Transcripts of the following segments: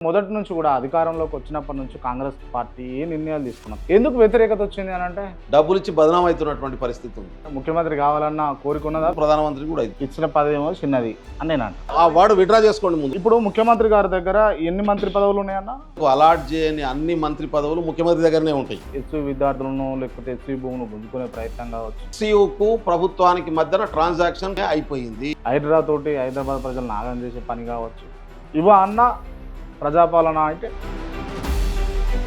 మొదటి నుంచి కూడా అధికారంలోకి వచ్చినప్పటి నుంచి కాంగ్రెస్ పార్టీ ఏ నిర్ణయాలు తీసుకున్నారు? ఎందుకు వ్యతిరేకత వచ్చింది అని అంటే డబ్బులు ఇచ్చి బదనాం అవుతున్నటువంటి పరిస్థితి ఉంది. ముఖ్యమంత్రి కావాలన్న కోరిక ఉన్నదా? ప్రధానమంత్రి కూడా ఇది. ఇచ్చిన పదవి ఏమో చిన్నది అని నేను అంట. ఆ వార్డు విడ్రా చేసుకోండి ముందు. ఇప్పుడు ముఖ్యమంత్రి గారి దగ్గర ఎన్ని మంత్రి పదవులు ఉన్నాయన్న? అలాట్ చేయని అన్ని మంత్రి పదవులు ముఖ్యమంత్రి దగ్గరనే ఉంటాయి. ఎస్సీ విద్యార్థులను లేకపోతే ఎస్సీ భూములు గుంజుకునే ప్రయత్నం కావచ్చు. ఎస్సీకు ప్రభుత్వానికి మధ్యన ట్రాన్సాక్షన్ అయిపోయింది. హైదరాబాద్ ప్రజలు నాగం చేసే పని కావచ్చు. ఇవా అన్న ప్రజాపాలన అంటే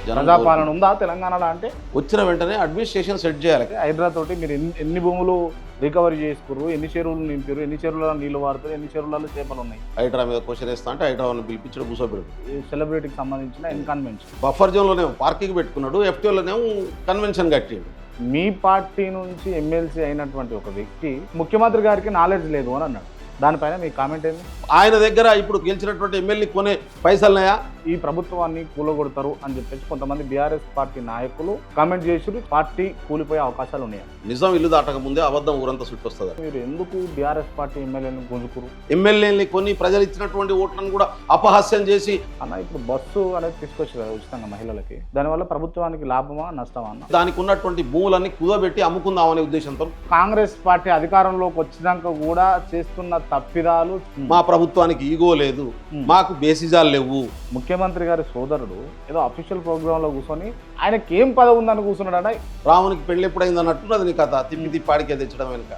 ప్రజాపాలన ఉందా తెలంగాణలో? అంటే వచ్చిన వెంటనే అడ్మినిస్ట్రేషన్ సెట్ చేయాలి. హైదరాబాద్ మీరు ఎన్ని భూములు రికవరీ చేసుకుర్రు, ఎన్ని చెరువులు నింపారు, ఎన్ని చెరువులలో నీళ్లు వాడుతారు, ఎన్ని చెరువులలో చేపలు ఉన్నాయి? హైడ్రా మీద క్వశ్చన్ వేస్తా అంటే హైడ్రాను పిలిపించడం కూర్చోబెడు. సెలబ్రిటీకి సంబంధించిన కన్వెన్షన్ బఫర్ జోన్లోనే పార్కింగ్ పెట్టుకున్నాడు, ఎఫ్టీఓలోనేమో కన్వెన్షన్ కట్టిండు. మీ పార్టీ నుంచి ఎమ్మెల్సీ అయినటువంటి ఒక వ్యక్తి ముఖ్యమంత్రి గారికి నాలెడ్జ్ లేదు అని అన్నాడు. దానిపైన మీ కామెంట్ ఏంది? ఆయన దగ్గర ఇప్పుడు గెలిచినటువంటి ఎమ్మెల్యే కొనే పైసలున్నాయా? ఈ ప్రభుత్వాన్ని కూలగొడతారు అని చెప్పేసి కొంతమంది బీఆర్ఎస్ పార్టీ నాయకులు కామెంట్ చేసి పార్టీ కూలిపోయే అవకాశాలు ఉన్నాయి. నిజం ఇల్లు దాటక ముందే అబద్ధం ఊరంతా చుట్టొస్తుంది. మీరు ఎందుకు బీఆర్ఎస్ పార్టీ ఎమ్మెల్యేలను గుంజుకురు? ఎమ్మెల్యేని కొన్ని ప్రజలు ఇచ్చినటువంటి ఓట్లను కూడా అపహాస్యం చేసి అన్న ఇప్పుడు బస్సు అనేది తీసుకొచ్చి కదా ఉచితంగా మహిళలకి, దానివల్ల ప్రభుత్వానికి లాభమా నష్టమా అన్న? దానికి ఉన్నటువంటి భూములన్నీ కుదబెట్టి అమ్ముకుందామనే ఉద్దేశంతో కాంగ్రెస్ పార్టీ అధికారంలోకి వచ్చినాక కూడా చేస్తున్న తప్పిదాలు. మా ప్రభుత్వానికి ఈగో లేదు, మాకు బేసిజాలు లేవు. ముఖ్యమంత్రి గారి సోదరుడు ఏదో అఫీషియల్ ప్రోగ్రామ్ లో కూర్చొని ఆయనకి ఏం పదవి ఉందని కూర్చున్నాడట. రామునికి పెళ్లి ఎప్పుడైంది అన్నట్టు అది నీ కథ తిప్పి తిప్పాడికే తెచ్చడం వెనుక